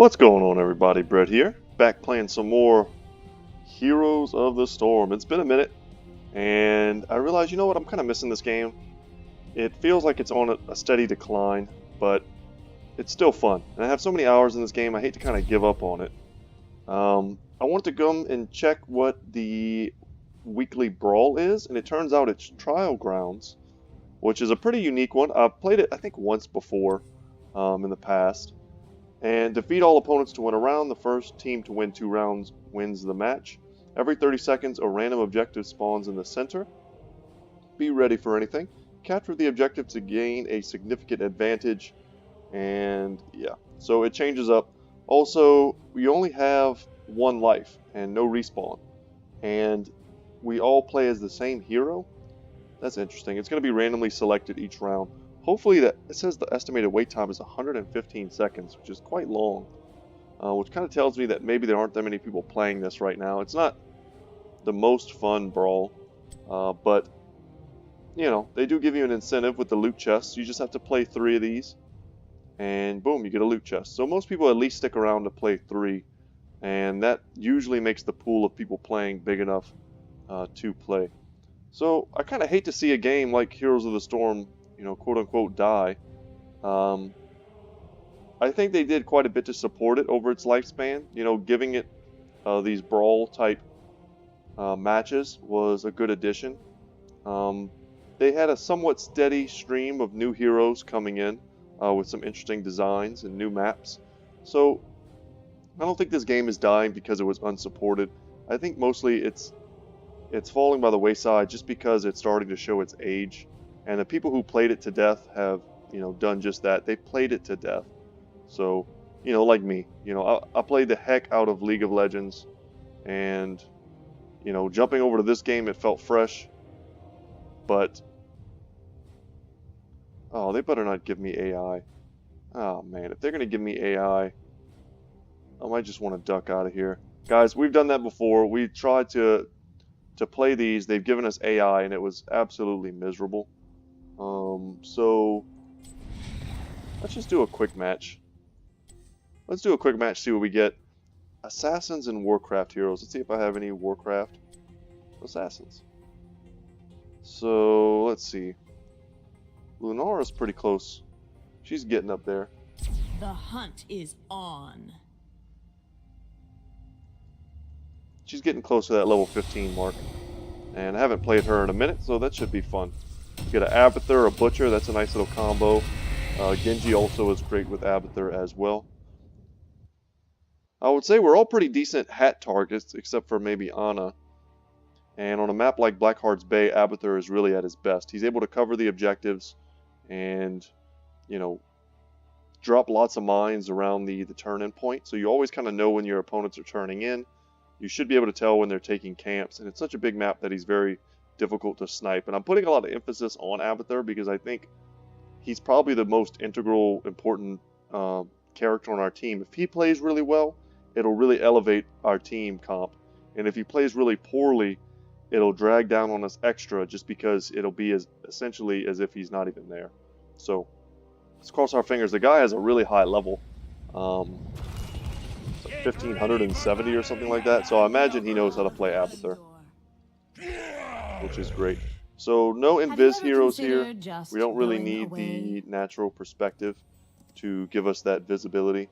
What's going on, everybody? Brett here, back playing some more Heroes of the Storm. It's been a minute, and I realized, you know what, I'm kind of missing this game. It feels like it's on a steady decline, but it's still fun. And I have so many hours in this game, I hate to kind of give up on it. I want to come and check what the weekly Brawl is, and it turns out it's Trial Grounds, which is a pretty unique one. I've played it, I think, once before in the past. And defeat all opponents to win a round. The first team to win 2 rounds wins the match. Every 30 seconds, a random objective spawns in the center. Be ready for anything. Capture the objective to gain a significant advantage. And yeah, so it changes up. Also, we only have 1 life and no respawn. And we all play as the same hero. That's interesting. It's going to be randomly selected each round. Hopefully, it says the estimated wait time is 115 seconds, which is quite long. Which kind of tells me that maybe there aren't that many people playing this right now. It's not the most fun Brawl, but, you know, they do give you an incentive with the loot chests. You just have to play 3 of these, and boom, you get a loot chest. So most people at least stick around to play 3, and that usually makes the pool of people playing big enough to play. So I kind of hate to see a game like Heroes of the Storm, you know, quote-unquote, die. I think they did quite a bit to support it over its lifespan. You know, giving it these Brawl-type matches was a good addition. They had a somewhat steady stream of new heroes coming in with some interesting designs and new maps. So, I don't think this game is dying because it was unsupported. I think mostly it's falling by the wayside just because it's starting to show its age. And the people who played it to death have, you know, done just that. They played it to death. So, you know, like me, you know, I played the heck out of League of Legends. And, you know, jumping over to this game, it felt fresh. But, oh, they better not give me AI. Oh, man, if they're going to give me AI, I might just want to duck out of here. Guys, we've done that before. We tried to play these. They've given us AI, and it was absolutely miserable. So let's just do a quick match. Let's do a quick match, see what we get. Assassins and Warcraft heroes. Let's see if I have any Warcraft assassins. So let's see. Lunara's pretty close. She's getting up there. The hunt is on. She's getting close to that level 15 mark. And I haven't played her in a minute, so that should be fun. Get an Abathur, a Butcher, that's a nice little combo. Genji also is great with Abathur as well. I would say we're all pretty decent hat targets, except for maybe Ana. And on a map like Blackheart's Bay, Abathur is really at his best. He's able to cover the objectives and, you know, drop lots of mines around the turn-in point. So you always kind of know when your opponents are turning in. You should be able to tell when they're taking camps. And it's such a big map that he's very difficult to snipe. And I'm putting a lot of emphasis on Abathur because I think he's probably the most integral, important character on our team. If he plays really well, it'll really elevate our team comp. And if he plays really poorly, it'll drag down on us extra just because it'll be essentially as if he's not even there. So let's cross our fingers. The guy has a really high level. It's like 1570 or something like that. So I imagine he knows how to play Abathur, which is great. So no invis heroes here. We don't really need the natural perspective to give us that visibility.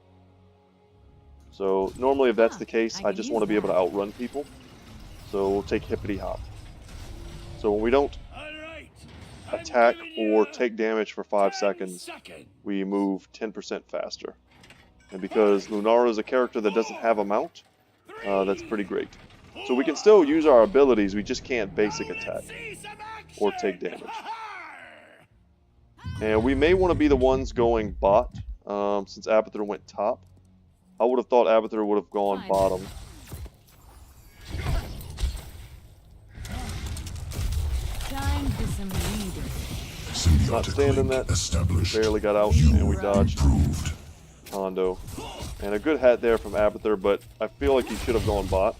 So normally if that's the case, I just want to be able to outrun people. So we'll take Hippity Hop. So when we don't attack or take damage for 5 seconds, we move 10% faster. And because Lunara is a character that doesn't have a mount, that's pretty great. So we can still use our abilities, we just can't basic attack or take damage. And we may want to be the ones going bot, since Abathur went top. I would have thought Abathur would have gone bottom. Not standing that, barely got out, and we dodged Hondo. And a good hat there from Abathur, but I feel like he should have gone bot.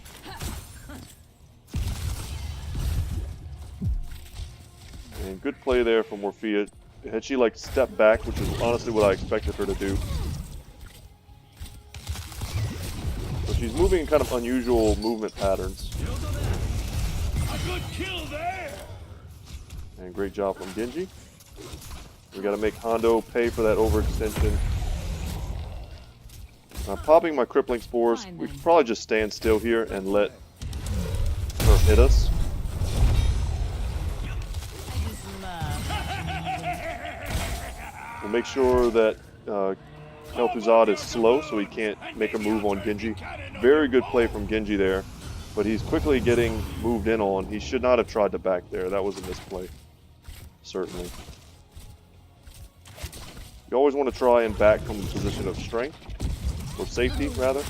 And good play there from Morphea. Had she like stepped back, which is honestly what I expected her to do. So she's moving in kind of unusual movement patterns. A good kill there. And great job from Genji. We got to make Hondo pay for that overextension. Popping my crippling spores. We could probably just stand still here and let her hit us. We'll make sure that Kel'Thuzad is slow so he can't make a move on Genji. Very good play from Genji there, but he's quickly getting moved in on. He should not have tried to back there. That was a misplay, certainly. You always want to try and back from a position of strength, or safety, rather.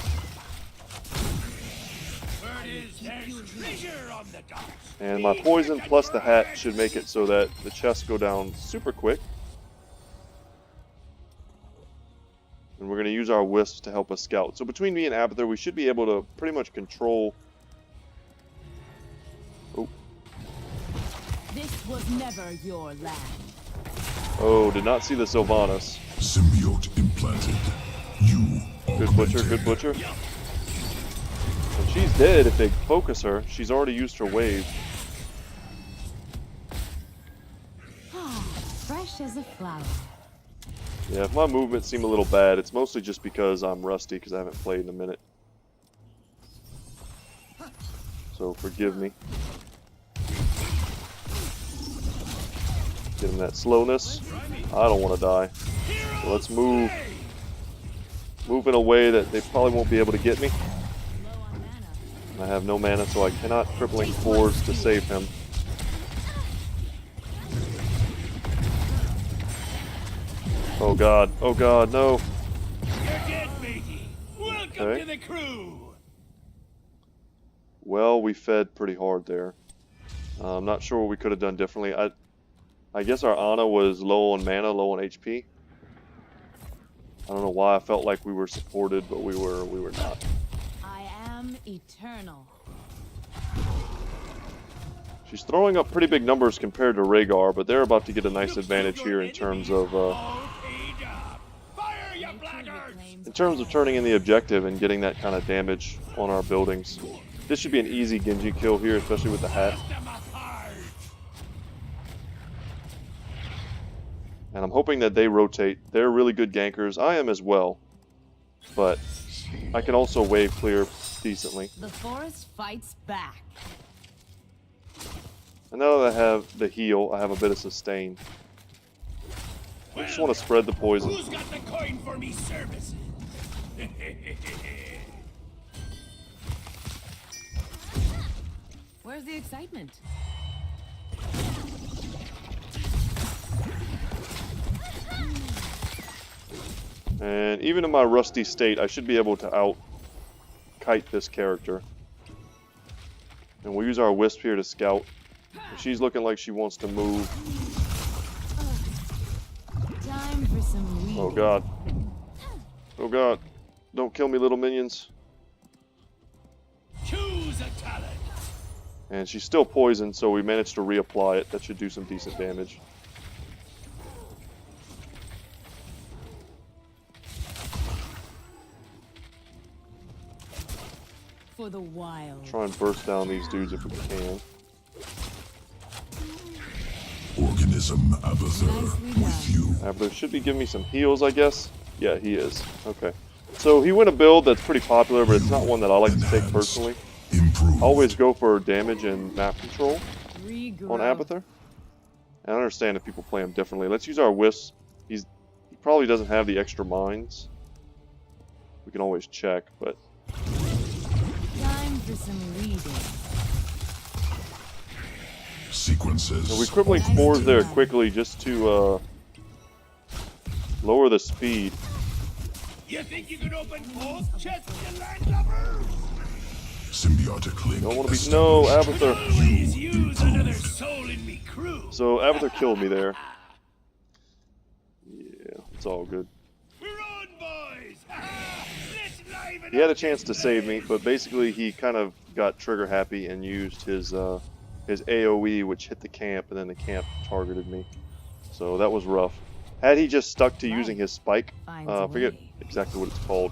And my poison plus the hat should make it so that the chests go down super quick. And we're going to use our wisps to help us scout. So between me and Abathur, we should be able to pretty much control... Oh. This was never your land. Oh, did not see the Sylvanas. Symbiote implanted. You Good butcher, good butcher. And she's dead if they focus her. She's already used her wave. Fresh as a flower. Yeah, if my movements seem a little bad, it's mostly just because I'm rusty because I haven't played in a minute. So forgive me. Get him that slowness. I don't want to die. So let's move. Move in a way that they probably won't be able to get me. I have no mana, so I cannot crippling spores to save him. Oh god, no. You're dead, matey. Welcome to the crew. Well, we fed pretty hard there. I'm not sure what we could have done differently. I guess our Ana was low on mana, low on HP. I don't know why I felt like we were supported, but we were not. I am eternal. She's throwing up pretty big numbers compared to Rhaegar, but they're about to get a nice advantage here in terms of turning in the objective and getting that kind of damage on our buildings. This should be an easy Genji kill here, especially with the hat. And I'm hoping that they rotate. They're really good gankers. I am as well. But I can also wave clear decently. The forest fights back. And now that I have the heal, I have a bit of sustain. I just want to spread the poison. Who's got the coin for me services? Where's the excitement? And even in my rusty state, I should be able to out-kite this character. And we'll use our wisp here to scout. She's looking like she wants to move. Time for some weed. Oh god. Oh god. Don't kill me, little minions. Choose a talent. And she's still poisoned, so we managed to reapply it. That should do some decent damage. For the wild. Try and burst down these dudes if we can. organism Abathur with you. Abathur should be giving me some heals, I guess. Yeah, he is. Okay. So he went a build that's pretty popular, but it's not one that I like to take personally. I always go for damage and map control on Abathur. And I understand if people play him differently. Let's use our wisps. He probably doesn't have the extra mines. We can always check, but... Time for some reading. Sequences. So we crippling spores there quickly just to lower the speed. You think you can open both chests, you landlubber? Symbiotic link. Don't want to be... No, Abathur. Always use another soul in me crew. So Abathur killed me there. Yeah, it's all good. We're on, boys! Let's liven He had a up chance to this save me, place. but basically he kind of got trigger happy and used his AoE, which hit the camp, and then the camp targeted me. So that was rough. Had he just stuck to using his spike, Finds I a forget way. exactly what it's called,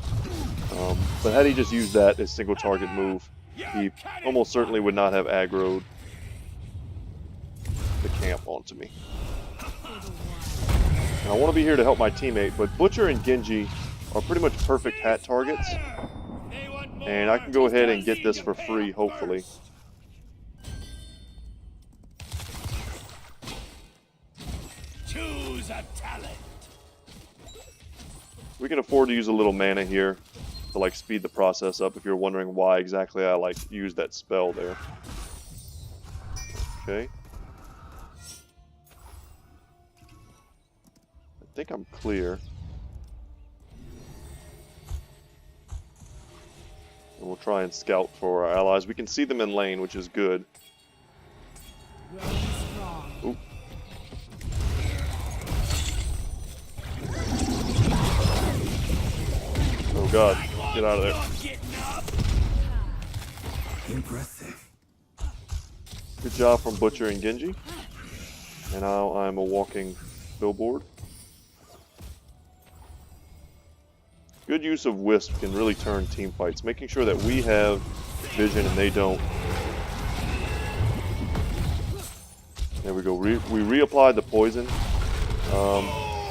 but had he just used that as single target move, he almost certainly would not have aggroed the camp onto me. And I want to be here to help my teammate, but Butcher and Genji are pretty much perfect hat targets, and I can go ahead and get this for free, hopefully. Choose a talent. We can afford to use a little mana here to like speed the process up if you're wondering why exactly I like used that spell there. Okay. I think I'm clear. And we'll try and scout for our allies. We can see them in lane, which is good. Growing strong. Oop. Oh god, get out of there. Impressive. Good job from Butcher and Genji. And now I'm a walking billboard. Good use of Wisp can really turn team fights, making sure that we have vision and they don't. There we go. We reapplied the poison.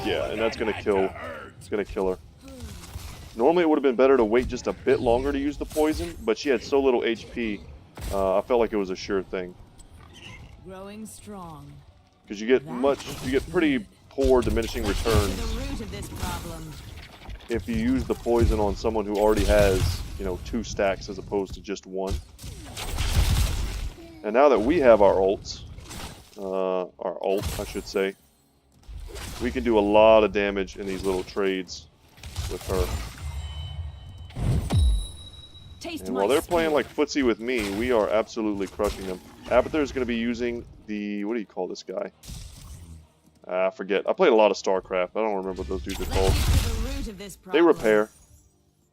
Yeah, and that's gonna kill. It's gonna kill her. Normally it would have been better to wait just a bit longer to use the poison, but she had so little HP. I felt like it was a sure thing. Growing strong. Because you get pretty poor diminishing To returns the root of this problem. if you use the poison on someone who already has, 2 stacks as opposed to just 1. And now that we have our ults, our ult, I should say, we can do a lot of damage in these little trades with her. Taste And my while they're playing speed. like footsie with me, we are absolutely crushing them. Abathur is going to be using the, what do you call this guy? I forget. I played a lot of StarCraft. I don't remember what those dudes are called. Let's get to the root of this They problem. repair.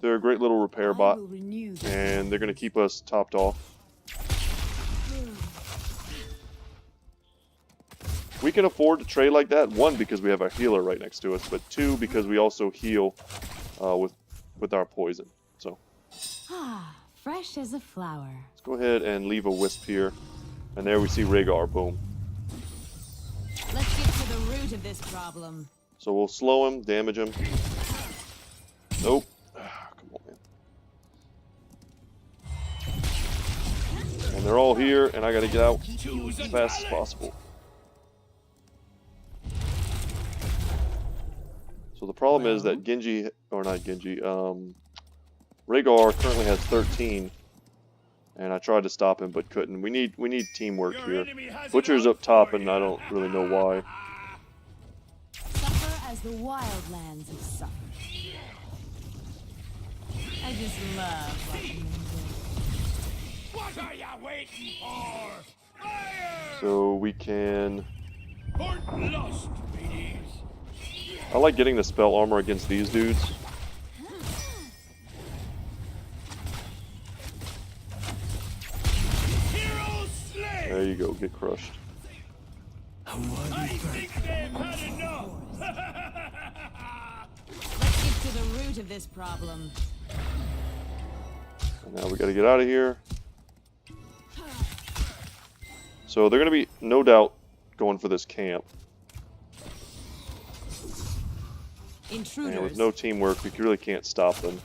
They're a great little repair I bot, will renew the and they're going to keep us topped off. We can afford to trade like that, 1, because we have a healer right next to us, but 2, because we also heal with our poison. So Ah, fresh as a flower. let's go ahead and leave a Wisp here. And there we see Rhaegar, boom. Let's get to the root of this problem. So we'll slow him, damage him. Nope. Come on, man. And they're all here, and I gotta get out as fast as possible. So the problem is that Genji, or not Genji, Rhaegar currently has 13, and I tried to stop him but couldn't. We need teamwork here. Butcher's up top, and I don't really know why. Suffer as the wildlands have suffered. I just love watching them do. What are you waiting for? Fire! So we can... Fort lost, ladies. I like getting the spell armor against these dudes. Hero slain. There you go, get crushed. I think they've had enough. Let's get to the root of this problem. And now we gotta get out of here. So they're gonna be, no doubt, going for this camp. Intruders. And with no teamwork, we really can't stop them.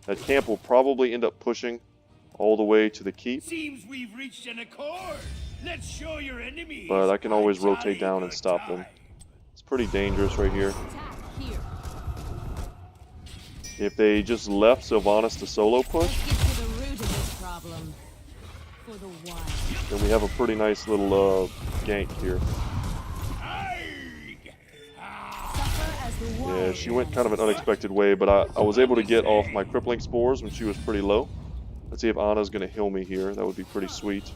That camp will probably end up pushing all the way to the keep. Seems we've reached an accord. Let's show your enemies. But I can always a jolly rotate down and good stop them. time. It's pretty dangerous right here. Attack here. If they just left Sylvanas to solo push, Let's get to the root of this problem. For the wild. then we have a pretty nice little gank here. Suffer as the wild. Yeah, she went kind of an unexpected way, but I was able to get off my crippling spores when she was pretty low. Let's see if Anna's going to heal me here. That would be pretty sweet.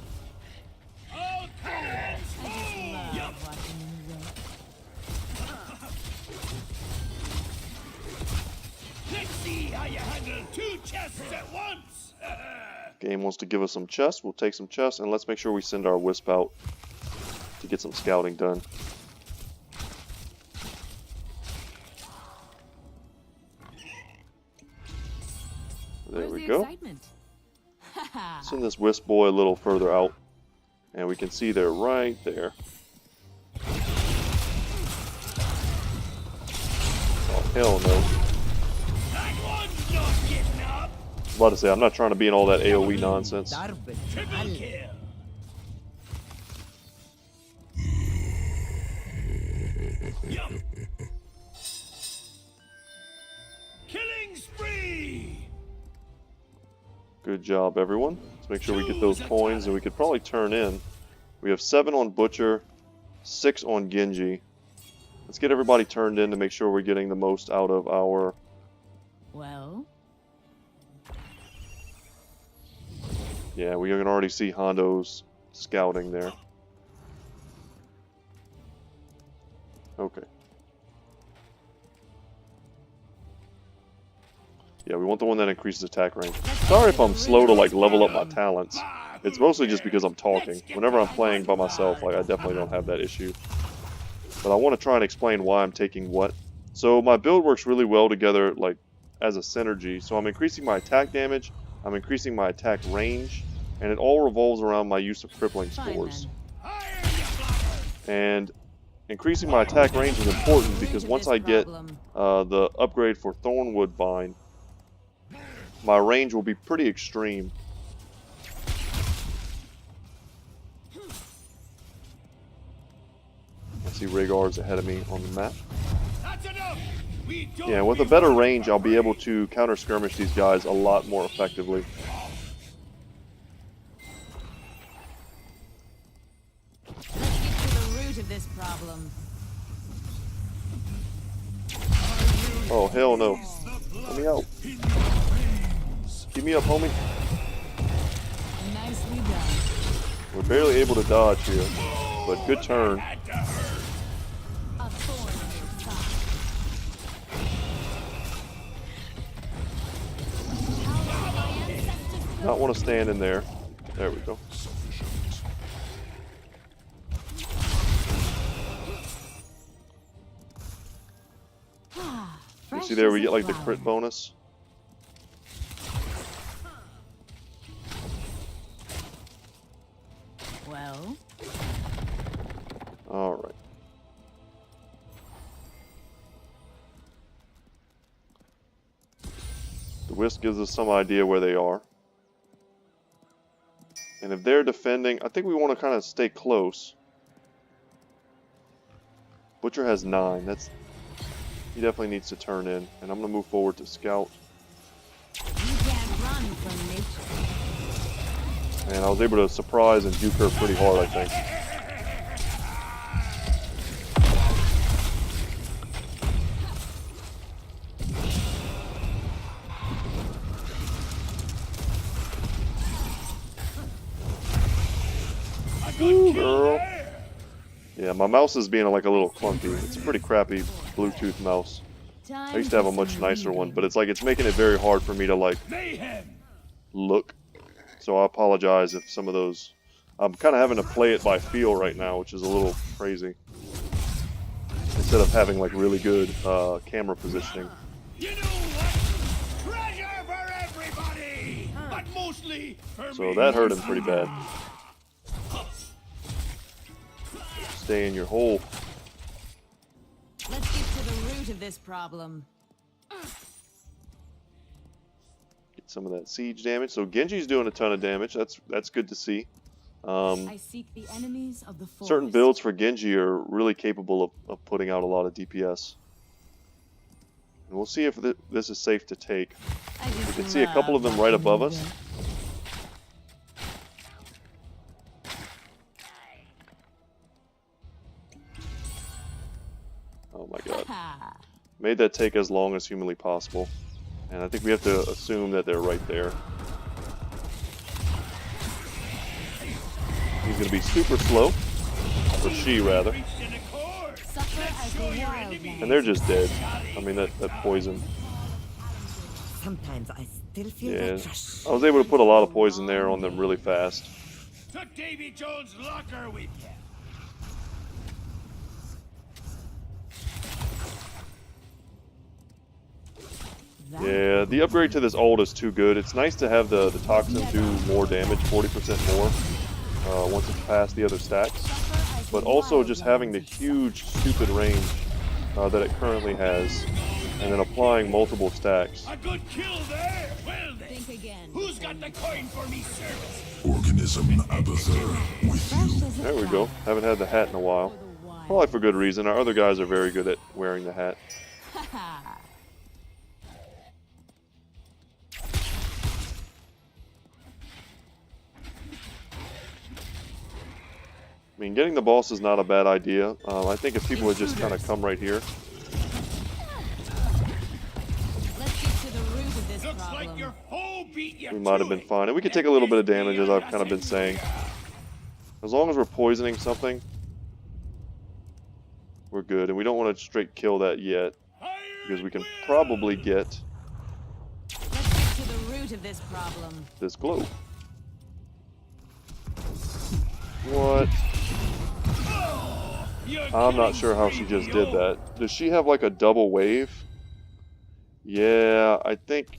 I just love watching them work. Let's see how you handle 2 chests at once. Game wants to give us some chests. We'll take some chests, and let's make sure we send our Wisp out to get some scouting done. There Where's we the go. excitement? Send this wisp boy a little further out. And we can see they're right there. Oh, hell no. That one's not getting up. I was about to say, I'm not trying to be in all that AoE nonsense. Triple kill. Yum. Killing spree. Good job, everyone. Let's make sure we get those coins, and we could probably turn in. We have 7 on Butcher, 6 on Genji. Let's get everybody turned in to make sure we're getting the most out of our... Well, Yeah, we can already see Hondo's scouting there. Okay. Yeah, we want the one that increases attack range. Sorry if I'm slow to like level up my talents. It's mostly just because I'm talking. Whenever I'm playing by myself, like I definitely don't have that issue. But I want to try and explain why I'm taking what. So my build works really well together, like as a synergy. So I'm increasing my attack damage, I'm increasing my attack range, and it all revolves around my use of crippling spores. And increasing my attack range is important because once I get the upgrade for Thornwood Vine, my range will be pretty extreme. I see Rhaegar's ahead of me on the map. Yeah, with a better range, I'll be able to counter skirmish these guys a lot more effectively. let's get to the root of this problem. Oh, hell no. Let me out. Keep me up, homie. Nicely done. We're barely able to dodge here, but good turn. A thorn in your side. Not want to stand in there. There we go. You see there we get like the crit bonus. Well, Alright. The Wisp gives us some idea where they are. And if they're defending, I think we want to kind of stay close. Butcher has 9. He definitely needs to turn in. And I'm going to move forward to scout. you can't run from nature. And I was able to surprise and juke her pretty hard, I think. Ooh, girl. Yeah, my mouse is being like a little clunky. It's a pretty crappy Bluetooth mouse. I used to have a much nicer one, but it's like it's making it very hard for me to like look. So I apologize if some of those... I'm kind of having to play it by feel right now, which is a little crazy. Instead of having like really good camera positioning. You know what? Treasure for everybody, but mostly for So me. that hurt him pretty bad. Stay in your hole. Let's get to the root of this problem. Get some of that siege damage. So Genji's doing a ton of damage. That's good to see. I seek the enemies of the forest. Certain builds for Genji are really capable of putting out a lot of DPS. And we'll see if this is safe to take. You can see a couple of them right above us. Oh my god. Made that take as long as humanly possible. And I think we have to assume that they're right there. He's going to be super slow. Or she, rather. And they're just dead. I mean, that poison. Sometimes I still feel Yeah. that rush. I was able to put a lot of poison there on them really fast. Took Davy Jones' locker with you. that. Yeah, the upgrade to this ult is too good. It's nice to have the toxin do more damage, 40% more, once it's past the other stacks. But also just having the huge, stupid range that it currently has, and then applying multiple stacks. A good kill there. Well then, Think again. who's got the coin for me service? Organism Abathur with you. There we go. Haven't had the hat in a while. Probably for good reason. Our other guys are very good at wearing the hat. I mean, getting the boss is not a bad idea. I think if people would just kind of come right here. Let's get to the root of this Looks problem. like your foe beat you. We might have been fine. And we could take a little bit of damage, as I've kind of been saying. As long as we're poisoning something, we're good. And we don't want to straight kill that yet, because we can probably get Let's get to the root of this problem. this glow. What? I'm not sure how she just did that. Does she have like a double wave? Yeah, I think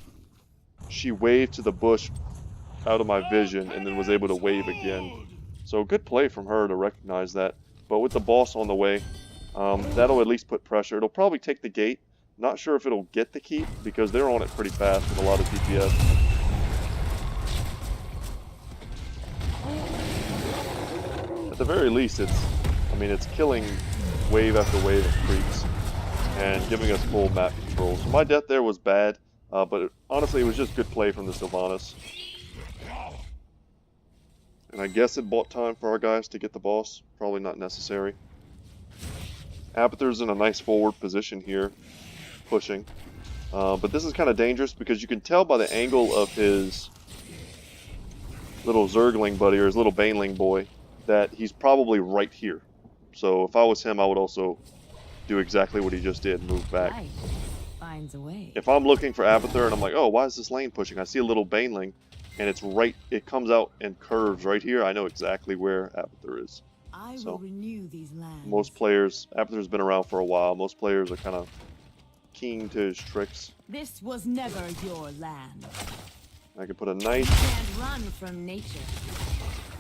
she waved to the bush out of my vision and then was able to wave again. So good play from her to recognize that. But with the boss on the way, that'll at least put pressure. It'll probably take the gate. Not sure if it'll get the keep because they're on it pretty fast with a lot of DPS. At the very least, it's killing wave after wave of creeps and giving us full map control. So my death there was bad, but honestly, it was just good play from the Sylvanas. And I guess it bought time for our guys to get the boss. Probably not necessary. Abathur's in a nice forward position here, pushing. But this is kind of dangerous because you can tell by the angle of his little Zergling buddy, or his little Baneling boy, that he's probably right here. So if I was him, I would also do exactly what he just did, move back. Life finds a way. If I'm looking for Abathur and I'm like, oh, why is this lane pushing? I see a little Baneling, and it comes out and curves right here. I know exactly where Abathur is. I So, will renew these lands. Most players, Abathur's been around for a while, most players are kind of keen to his tricks. This was never your land. I could put a nice You can't run from nature.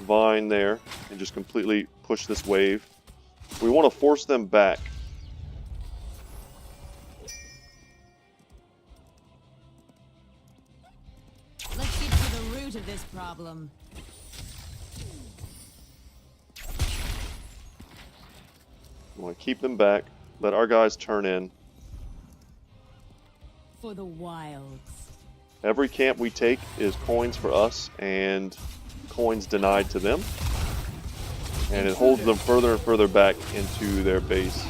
vine there and just completely push this wave. We want to force them back. Let's get to the root of this problem. We want to keep them back, let our guys turn in. For the wilds. Every camp we take is coins for us and coins denied to them. And it holds them further and further back into their base.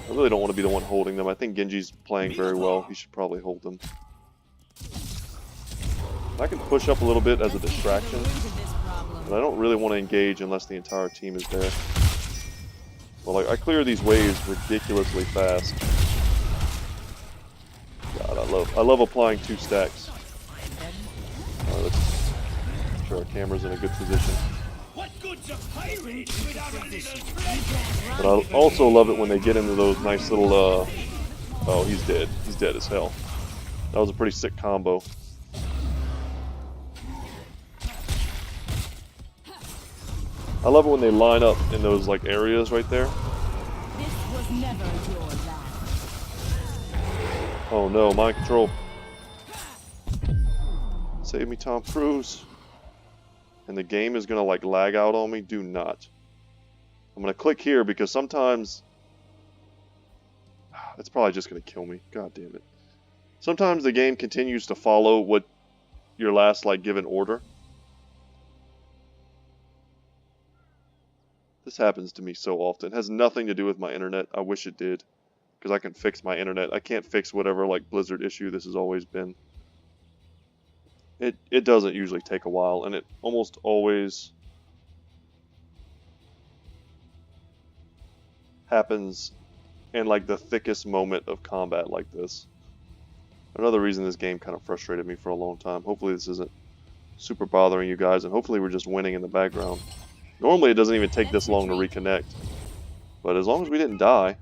I really don't want to be the one holding them. I think Genji's playing very well. He should probably hold them. I can push up a little bit as a distraction, but I don't really want to engage unless the entire team is there. Well, I clear these waves ridiculously fast. God, I love applying 2 stacks. Let's make sure our camera's in a good position. What good's a pirate without a little treasure? But I also love it when they get into those nice little, oh, he's dead. He's dead as hell. That was a pretty sick combo. I love it when they line up in those, like, areas right there. This was never your land. Oh no, mind control. Save me, Tom Cruise. And the game is gonna like lag out on me. Do not. I'm gonna click here because sometimes it's probably just gonna kill me. God damn it. Sometimes the game continues to follow what your last like given order. This happens to me so often. It has nothing to do with my internet. I wish it did. Because I can fix my internet. I can't fix whatever like Blizzard issue this has always been. It doesn't usually take a while, and it almost always happens in like the thickest moment of combat like this. Another reason this game kind of frustrated me for a long time. Hopefully this isn't super bothering you guys, and hopefully we're just winning in the background. Normally it doesn't even take this long to reconnect. But as long as we didn't die.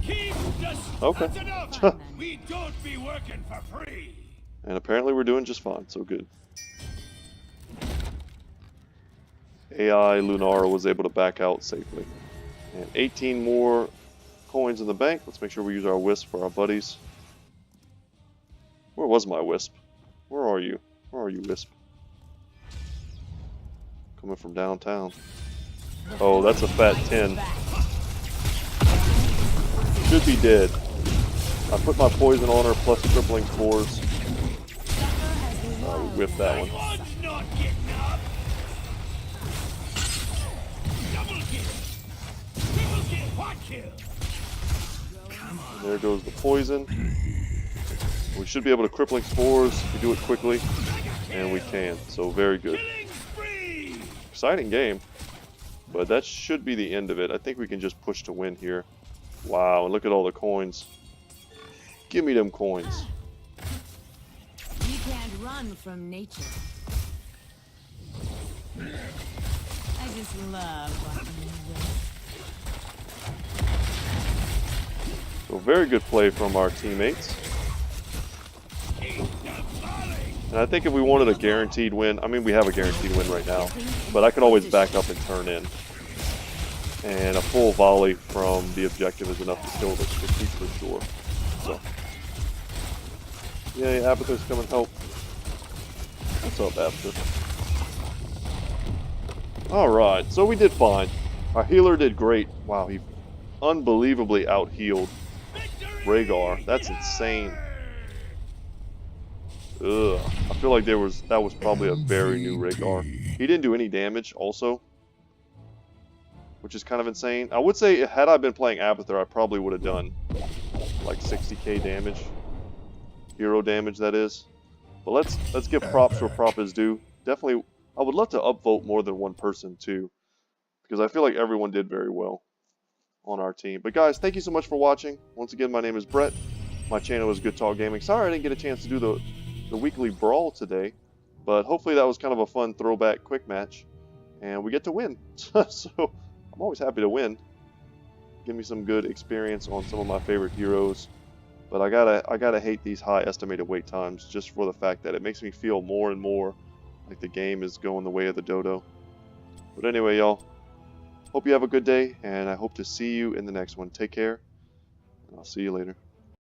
Keep the Okay. That's enough. We don't be working for free. And apparently we're doing just fine, so good. AI Lunara was able to back out safely. And 18 more coins in the bank. Let's make sure we use our wisp for our buddies. Where was my wisp? Where are you? Where are you, wisp? Coming from downtown. Oh, that's a fat 10. Should be dead. I put my poison on her plus crippling spores. We whipped that one. One's not getting up. Double kill. Triple kill. Quad kill. And there goes the poison. We should be able to crippling spores if we do it quickly. And we can. So very good. Killing spree. Exciting game. But that should be the end of it. I think we can just push to win here. Wow, and look at all the coins. Give me them coins. You can't run from nature. I just love watching you win. So very good play from our teammates. And I think if we wanted a guaranteed win, I mean we have a guaranteed win right now, but I could always back up and turn in. And a full volley from the objective is enough to kill the creep for sure. So, yay, Abathur's come and help. What's up, Abathur? Alright, so we did fine. Our healer did great. Wow, he unbelievably out-healed Rhaegar. That's insane. Ugh. I feel like that was probably a very new Rhaegar. He didn't do any damage also, which is kind of insane. I would say had I been playing Abathur, I probably would have done like 60k damage. Hero damage, that is. But let's give props where prop is due. Definitely, I would love to upvote more than one person too, because I feel like everyone did very well on our team. But guys, thank you so much for watching. Once again, my name is Brett. My channel is Good Talk Gaming. Sorry I didn't get a chance to do the weekly Brawl today, but hopefully that was kind of a fun throwback quick match, and we get to win. So I'm always happy to win. Give me some good experience on some of my favorite heroes. But I gotta hate these high estimated wait times just for the fact that it makes me feel more and more like the game is going the way of the dodo. But anyway, y'all, hope you have a good day, and I hope to see you in the next one. Take care, and I'll see you later.